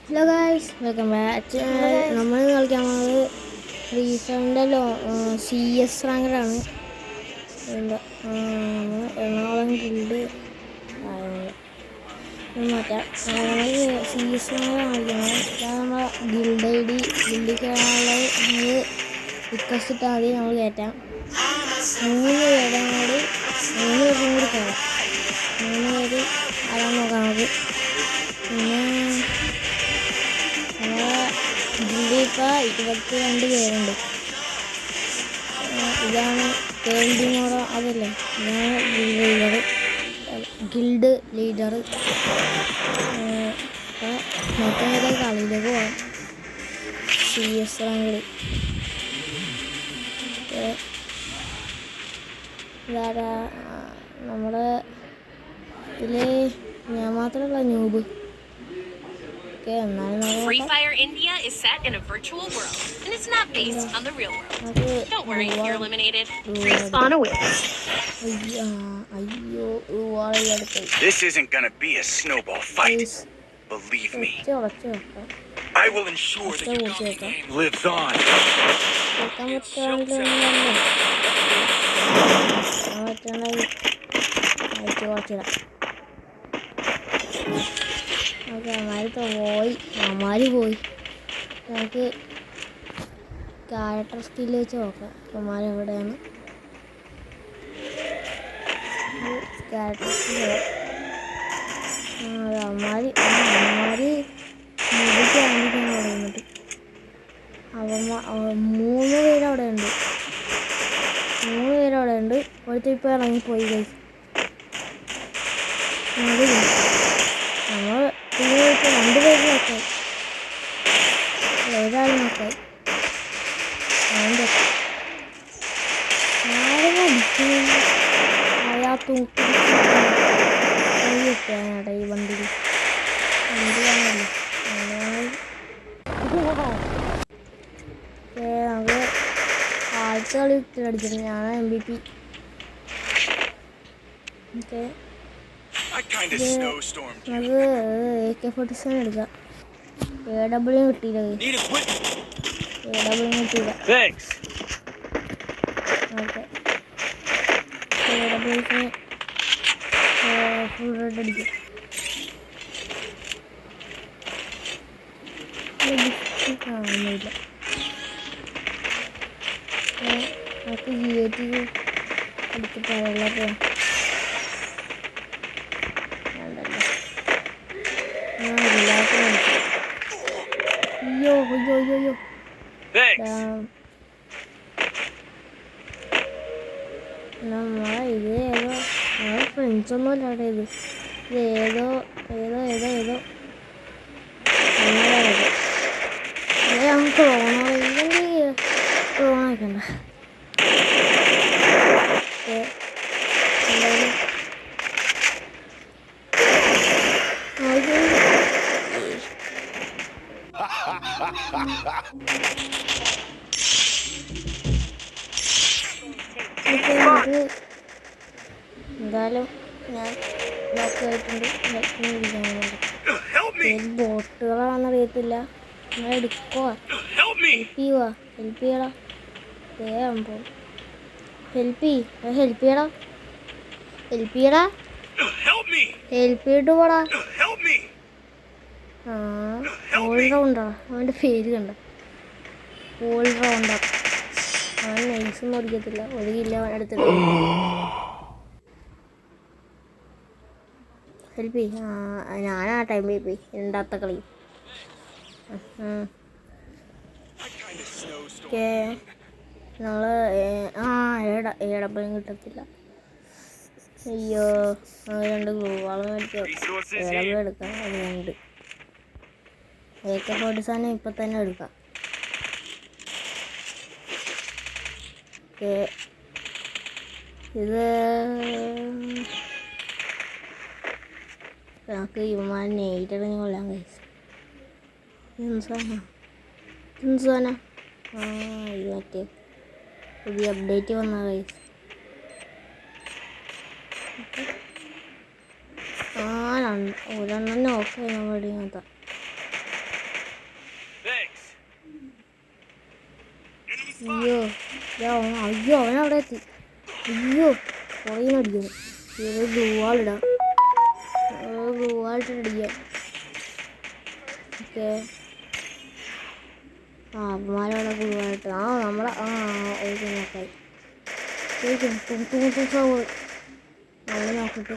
Hello guys, welcome back. നമ്മൾ കളിക്കാൻ പോകുന്നത് ഫ്രീ ഫയറിൻ്റെ CS റാങ്കറാണ്. എന്താ എറണാകുളം ഗിൽഡ് മാറ്റാം. നമുക്ക് CS റാങ്കറാണ് കളിക്കുന്നത്. ഇതാണ് നമ്മളെ ഗിൽഡ് ID. ഗിൽഡിൽ കയറാനുള്ളത് നമ്മൾ റിക്വസ്റ്റ് ഇട്ടാൽ മതി, നമ്മൾ കയറ്റാം. 3 പേരും കൂടി കയറാം. 3 പേര് ആരാന്ന് നോക്കാം നമുക്ക്. പിന്നെ ഇപ്പോൾ 22 പേരുണ്ട്. ഇതാണ് കേൾഡി മോഡ, അതല്ലേ, ഇതാണ് ഗിൽഡ് ലീഡർ. മൊത്തം വരെ കളിയിലേക്ക് പോകാം. CS റാങ്കിൽ ഇതാരാ നമ്മുടെ ഇതിൽ ഞാൻ മാത്രമല്ല noob. Free Fire India is set in a virtual world, and it's not based on the real world. Don't worry, you're eliminated. Respawn awaits. This isn't gonna be a snowball fight. Believe me. I will ensure that your game lives on. അമാര് പോയി. നമുക്ക് character skill വെച്ച് നോക്കാം. അമാരെവിടെയാണ് character skill? അമാര് മുടിക്ക് കാണിക്കാൻ പറയുന്നുണ്ട്. 3 പേരവിടെ ഉണ്ട്. 3 പേരവിടെ ഉണ്ട്. ഒരുത്തർ ഇപ്പോൾ ഇറങ്ങിപ്പോയി. നമ്മൾ 2 പേര് നോക്കാം. ഒരാൾ നോക്കാം. അയാൾ തൂക്കിട്ടാണ് ഈ വണ്ടിയിൽ. വണ്ടിയാണല്ലോ. നമുക്ക് ആദ്യത്തെ കളി അടിച്ചിട്ട് ഞാൻ MVP. ഓക്കെ, നമുക്ക് AK-47 എടുക്കാം. AW കിട്ടിയില്ല. AW കിട്ടിയില്ല. ഓക്കെ, AW ഫുൾ റെഡ് അടിക്കും. ഒന്നുമില്ല. നമുക്ക് GAT അടിച്ചിട്ട് വെള്ളത്തിൽ അയ്യോ നമ്മളെ ഇത് ഏതോ നമ്മളെ ഫ്രണ്ട്സൊന്നുമല്ല അവിടെ. ഇത് ഏതോ നമുക്ക് ക്രോണ വയ്ക്കണ്ട. എന്തായാലും ഞാൻ നോക്കിയിട്ടുണ്ട്. ബോട്ടുകളാണെന്ന് അറിയത്തില്ല. നമ്മൾ എടുക്കുക. ഹെൽപ്പ് ചെയ്യടാ. ഹെൽപ്പ് ചെയ്തിട്ട് പോടാ. ഓൾറൗണ്ടറാ അവൻ്റെ പേര് കണ്ട. ഓൾറൗണ്ടർ. അവൻ നൈസൊന്നും ഓടിക്കത്തില്ല. ഒരു കില്ല അവൻ എടുത്തിട്ട് ഹെൽപ്പ് ചെയ്യും. ഞാനാ ടൈം പോയി രണ്ടാമത്തെ കളി. ഓക്കെ, നമ്മൾ ഏടപ്പഴും കിട്ടത്തില്ല. അയ്യോ, 2 ഗ്ലൂവാൾ മേടിക്കാം. ഏടപ്പഴും എടുക്കാം. അത് 2 AK-47 ഇപ്പം തന്നെ എടുക്കാം. ഓക്കെ, ഇത് നമുക്ക് ഇവന്മാരെ 8 ഇറങ്ങി കൊള്ളാൻ കഴിച്ചു. ഇത് മറ്റേ പുതിയ അപ്ഡേറ്റ് വന്ന കഴിച്ചു. ഒരെണ്ണം നോക്കാം. നമ്മുടെ അയ്യോ അയ്യോ അവനവിടെ എത്തി. അയ്യോ പുറകിൽ അടിക്കുന്നു. ഇത് ഗ്ലൂ വാളിടാം. ഗ്ലൂ വാളിട്ടടിക്കാം. ഓക്കെ അമ്മമാരവിടെ ഗ്ലൂ വാളിട്ട് നമ്മളെ ഓക്കെ നോക്കായി അവളെ നോക്കിട്ട്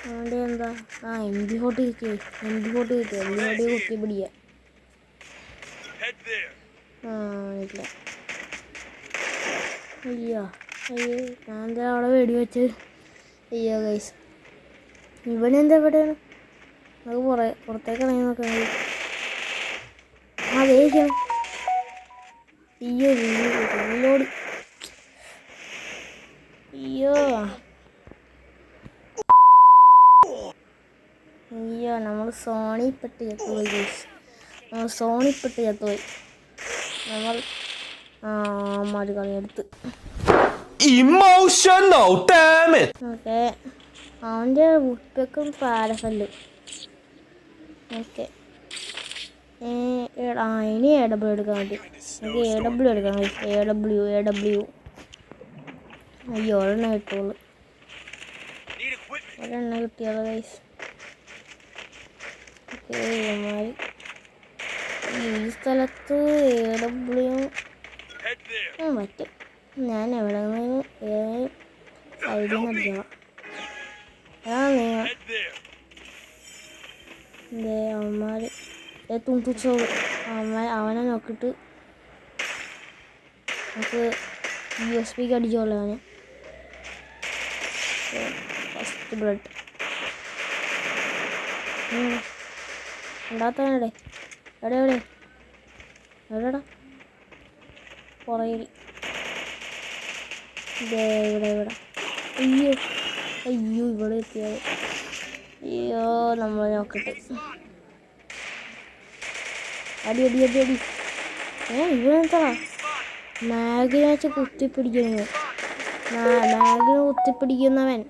അവൻ്റെ എന്താ MP40 കിട്ടിയ MP40 കുത്തി പിടിക്കുക. ഇല്ല അയ്യോ ഞാൻ എന്താ അവിടെ വെടി വെച്ച്. അയ്യോ ഗൈസ് ഇവനെന്താ എവിടെയാണ്? നമുക്ക് പുറത്തേക്ക് ഇറങ്ങി നോക്കാം. വേഗം അയ്യോ റീലോഡ്. അയ്യോ നമ്മൾ സോണിപ്പെട്ട് ചത്തുപോയി ഗൈസ്. നമ്മൾ അമ്മമാര് കളിയെടുത്ത്. ഓക്കെ അവൻ്റെ ഉപ്പക്കും പാരഫല്ല്. ഓക്കെ ഇനി AW എടുക്കാൻ വേണ്ടി എനിക്ക് AW എടുക്കാം. AW അയ്യോ ഒരെണ്ണം കിട്ടുള്ളൂ. ഒരെണ്ണം കിട്ടിയാലോ ഗൈസ്. ഓക്കെ ഈ സ്ഥലത്ത് AW പറ്റും. ഞാൻ എവിടെ നിന്ന് സൈഡിൽ നിന്ന് അടിക്കണം. അവന്മാർ തുണ്ടിച്ചോ അവനെ നോക്കിയിട്ട് നമുക്ക് USBക്ക് അടിച്ചോളൂ അവന്. ഫസ്റ്റ് ബ്ലഡ് ഉണ്ടാത്തവനടെ എവിടെടാ പുറകിൽ ഇവിടെ അയ്യോ ഇവിടെ എത്തിയത്. അയ്യോ നമ്മൾ നോക്കട്ടെ. അടി ഇവനെന്താ മാഗിനെ വെച്ച് കുത്തിപ്പിടിക്കുന്നവൻ.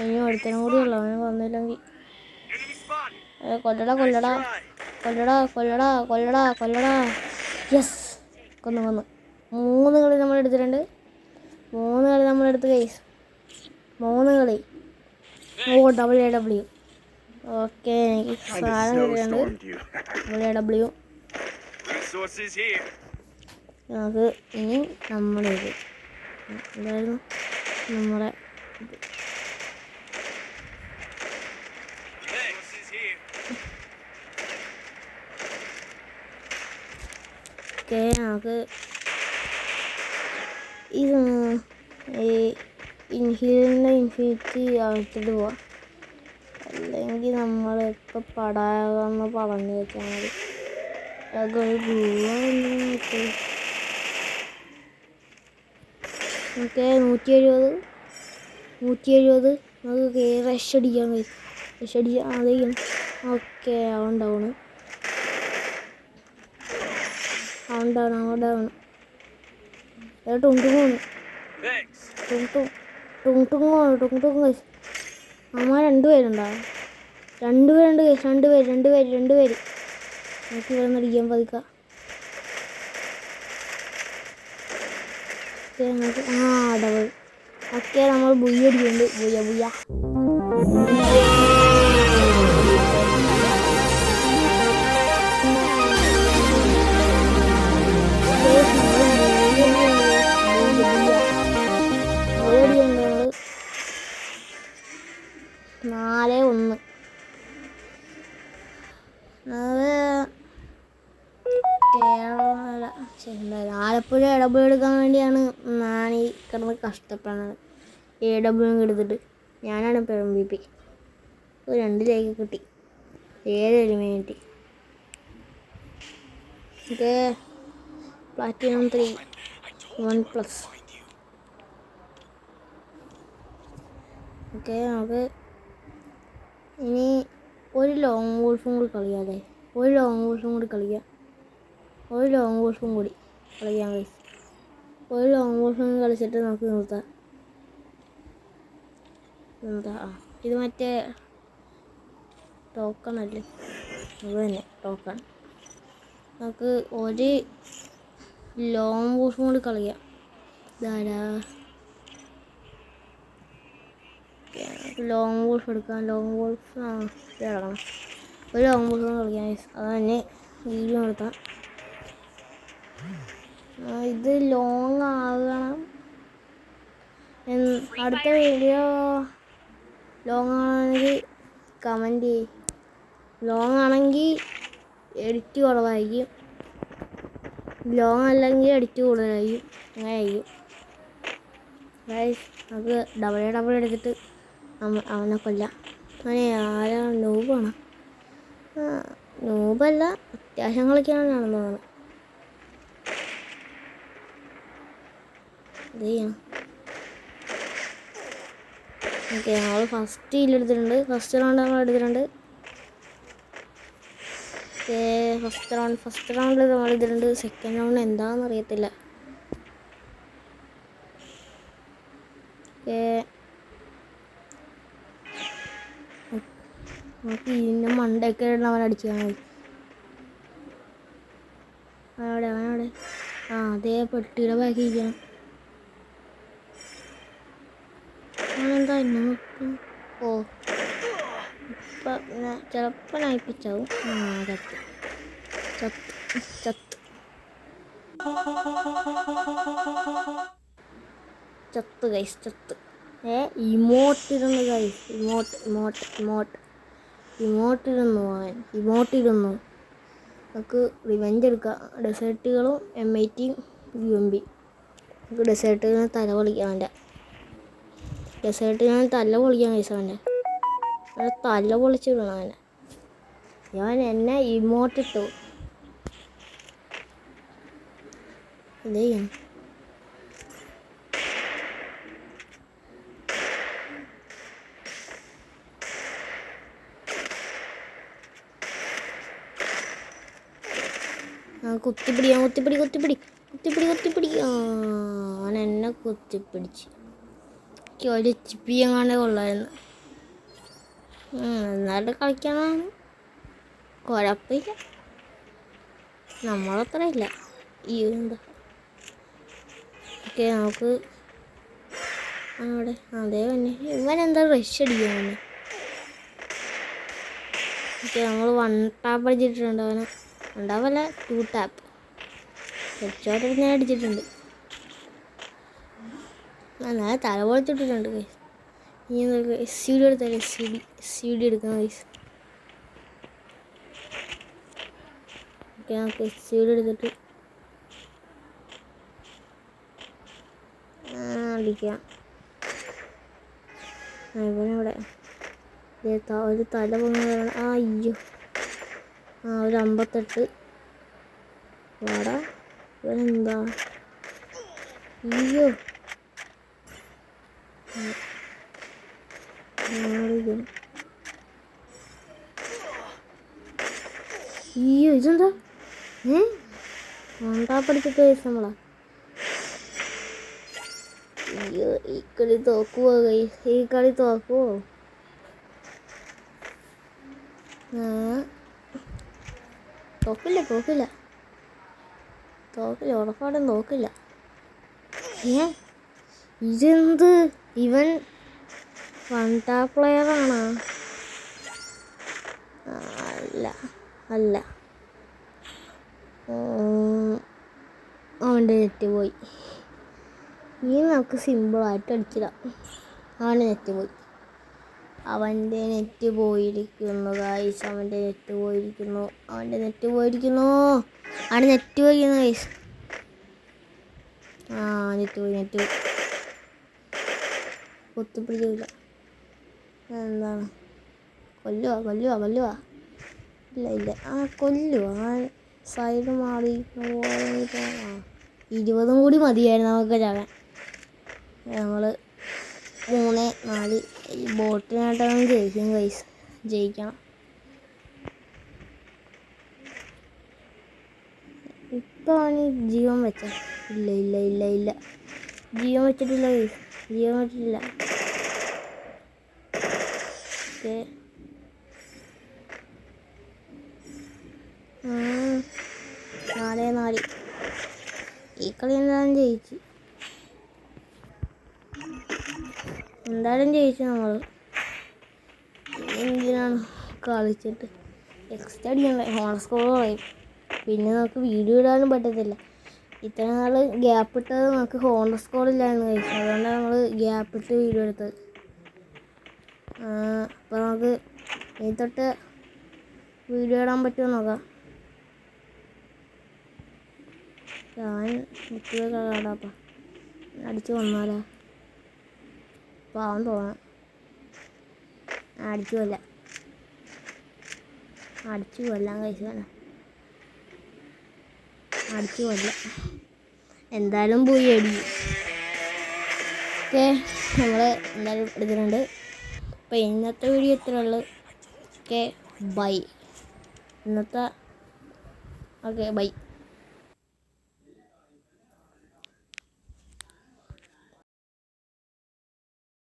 ഇനി ഒരുത്തനും കൂടി ഉള്ളു. അവനെ കൊന്നില്ലെങ്കിൽ കൊല്ലടാ. യെസ് കൊന്നു 3 കളി നമ്മളെടുത്തിട്ടുണ്ട്. 3 കളി നമ്മളെടുത്ത് ഗൈസ്. 3 കളി AW. ഓക്കെ എനിക്ക് സാധനം കിട്ടിയിട്ടുണ്ട്. AW നമുക്ക് ഇനി നമ്മളിത് എന്തായിരുന്നു നമ്മളെ ഓക്കെ നമുക്ക് ഇത് ഇൻഫിനിറ്റി എടുത്തിട്ട് പോവാം. അല്ലെങ്കിൽ നമ്മളിപ്പോൾ പടാകെന്ന് പറഞ്ഞു വെച്ചാൽ മതി. അതൊക്കെ ഒരു ഗ്ലൂവാണ്. ഓക്കെ 170 നമുക്ക് റഷ് അടിക്കാൻ അധികം. ഓക്കെ അവൻ ഡൗണ്. ടുങ് അമ്മ 2 പേരുണ്ടാവും. 2 പേരുണ്ട്. 2 പേര് നമുക്ക് ഇവിടെ നിന്ന് അടിക്കാൻ പതുക്കാം. ഡബിൾ. ഓക്കെ നമ്മൾ ബുയ്യ അടിക്കുന്നുണ്ട്. ബുയ്യ ആലപ്പുഴ AW എടുക്കാൻ വേണ്ടിയാണ് ഞാൻ ഈ കിടന്ന് കഷ്ടപ്പെടുന്നത്. AW എടുത്തിട്ട് ഞാനാണ് ഇപ്പോൾ MVP. 2 ലേക്ക് കിട്ടി. 7 എലിമിനേറ്റ്. Okay platinum 3 1+. ഓക്കെ നമുക്ക് ഇനി ഒരു ലോങ് വോൾഫും കൂടി കളിക്കാം. ഒരു ലോങ് വോൾഫും കൂടി കളിക്കാം ഗൈസ്. ഒരു ലോങ് വോൾഫും കളിച്ചിട്ട് നമുക്ക് നിർത്താം. ഇത് മറ്റേ ടോക്കൺ അല്ലേ? അത് തന്നെ ടോക്കൺ. നമുക്ക് ഒരു ലോങ് വോൾഫും കൂടി കളിക്കാം. ഇതാരാ? ലോങ് വോൾഫ് എടുക്കാം. ലോങ് വോൾഫ് ഇറങ്ങണം. ഒരു ലോങ് വോൾഫ് കളിക്കാം. അത് തന്നെ വീഡിയോ എടുക്കാം. ഇത് ലോങ് ആകണം. അടുത്ത വീഡിയോ ലോങ് ആണെങ്കിൽ കമൻറ്റ് ചെയ്യും. ലോങ് ആണെങ്കിൽ എഡിറ്റ് കുറവായിരിക്കും, ലോങ് അല്ലെങ്കിൽ എഡിറ്റ് കൂടുതലായിരിക്കും. അങ്ങനെ ആയിരിക്കും. നമുക്ക് ഡബിൾ എടുത്തിട്ട് അവനെ കൊല്ലാം. അവനെ ആരാ? നൂബാണ്. നൂബല്ല, അത്യാവശ്യം കളിക്കാനാണെന്ന് തോന്നുന്നു. ഇത് ചെയ്യാം. ഓക്കെ, ഞങ്ങൾ ഫസ്റ്റ് ഇതിലെടുത്തിട്ടുണ്ട്. ഫസ്റ്റ് റൗണ്ട് നമ്മൾ എടുത്തിട്ടുണ്ട്. ഫസ്റ്റ് റൗണ്ടിൽ നമ്മൾ ഇതിലുണ്ട്. സെക്കൻഡ് റൗണ്ട് എന്താണെന്ന് അറിയത്തില്ല. നമുക്ക് ഇതിൻ്റെ മണ്ടയൊക്കെ അവൻ അടിച്ചാൽ മതി. അവനവിടെ അതേ പെട്ടിയുടെ ബാക്കി ഇരിക്കണം. അവനെന്താ നോക്കും? ഓ, ഇപ്പം ചിലപ്പോൾ നയിപ്പിച്ചാവും. ചത്ത് ഗൈസ്, ചത്ത്. ഇമോട്ടിരുന്നു ഗൈസ്, ഇമോട്ടിരുന്നു. നമുക്ക് റിവെഞ്ച് എടുക്കാം. ഡെസേർട്ടുകളും M80 UMP. നമുക്ക് ഡെസേർട്ടിന് തല പൊളിക്കാം. അവൻ്റെ ഡെസേർട്ടിന് തല പൊളിക്കാൻ ഗൈസ്. അവൻ്റെ തല പൊളിച്ചിടണം. ഞാൻ എന്നെ ഇമോട്ടിട്ടു. എന്ത് ചെയ്യണം? കുത്തിപ്പിടി. അവൻ എന്നെ കുത്തിപ്പിടിച്ച്. എനിക്ക് ഒരു ചിപ്പി എങ്ങാണ്ടേ കൊള്ളായിരുന്നു. എന്നാലും കളിക്കാനാണ് കുഴപ്പമില്ല. നമ്മളത്ര ഇല്ല. എന്താ? ഓക്കെ, നമുക്ക് അവിടെ അതേ തന്നെ. ഇവനെന്താ റഷ് അടിക്കാൻ? ഓക്കെ, നമ്മൾ 1 ടാപ്പ് അടിച്ചിട്ടുണ്ട്. അവനെ ഉണ്ടാവല്ല 2 ടാപ്പ് ഹെഡ്ഷോട്ട് ഞാൻ അടിച്ചിട്ടുണ്ട്. ഞാൻ തല പൊളിച്ചിട്ടിട്ടുണ്ട്. ഇനി SUD എടുത്താൽ SUD എടുക്കണം ഗൈസ്. ഓക്കെ, നമുക്ക് SUD എടുത്തിട്ട് അടിക്കാം. ഇവിടെ ഒരു തല പൊങ്ങി വരണം. അയ്യോ, ഒരു 58. വാടാ, ഇവനെന്താ? അയ്യോ, ഇതെന്താ? പഠിച്ചിട്ട് വയസ്സ് നമ്മളാ. അയ്യോ, ഈ കളി തോക്കുവോ? തോക്കില്ല, ഉറപ്പാടും തോക്കില്ല. ഇതെന്ത്? ഇവൻ 1 ടാപ്പ് പ്ലെയറാണോ? അല്ല. അവൻ്റെ നെറ്റ് പോയി. ഇനി നമുക്ക് സിമ്പിളായിട്ട് അടിച്ചിടാം. അവൻ്റെ നെറ്റ് പോയിരിക്കുന്നു ഗൈസ്. അവൻ്റെ നെറ്റ് പോയിരിക്കുന്നു ഗൈസ്. നെറ്റ് പോയി. കുത്തിപ്പിടിക്കില്ല. എന്താണ്? കൊല്ലുവാ? ഇല്ല. കൊല്ലുവാ. സൈഡ് മാറി 20 കൂടി മതിയായിരുന്നു നമുക്ക് ചാകാൻ. ഞങ്ങൾ 3-4 ബോട്ടിനായിട്ടാണ് ജയിക്കും ഗൈസ്. ജയിക്കണം. ഇപ്പം അവന് ജീവൻ വെച്ച? ഇല്ല. ജീവൻ വെച്ചിട്ടില്ല ഗൈസ്. ഓക്കെ, 4-4. ഈ കളി എന്തായാലും ജയിച്ചു. നമ്മൾ. എന്തിനാണ് കളിച്ചിട്ട് നെക്സ്റ്റ് അടിക്കണ്ടേ? ഹോൺ സ്കോർ പറയും. പിന്നെ നമുക്ക് വീഡിയോ ഇടാനും പറ്റത്തില്ല. ഇത്ര നാൾ ഗ്യാപ്പ് ഇട്ടത് നമുക്ക് ഹോൺ സ്കോർ ഇല്ലായിരുന്നു കഴിച്ചു. അതുകൊണ്ടാണ് നമ്മൾ ഗ്യാപ്പ് ഇട്ട് വീഡിയോ എടുത്തത്. അപ്പോൾ നമുക്ക് ഇനി തൊട്ട് വീഡിയോ ഇടാൻ പറ്റുമോ നോക്കാം. ഞാൻ മുക്കിയൊക്കെ കാടാപ്പാ അടിച്ചു വന്നാലാ പാവം തോന്നാം. അടിച്ചു കൊല്ലാൻ കഴിച്ചാണ്. അടിച്ചു കൊല്ലാം. എന്തായാലും പോയി അടിക്കും. ഓക്കെ, നമ്മൾ എന്തായാലും എടുക്കുന്നുണ്ട്. അപ്പോൾ ഇന്നത്തെ വീഡിയോ ഇത്ര ഉള്ളു. Okay, bye. Okay, by.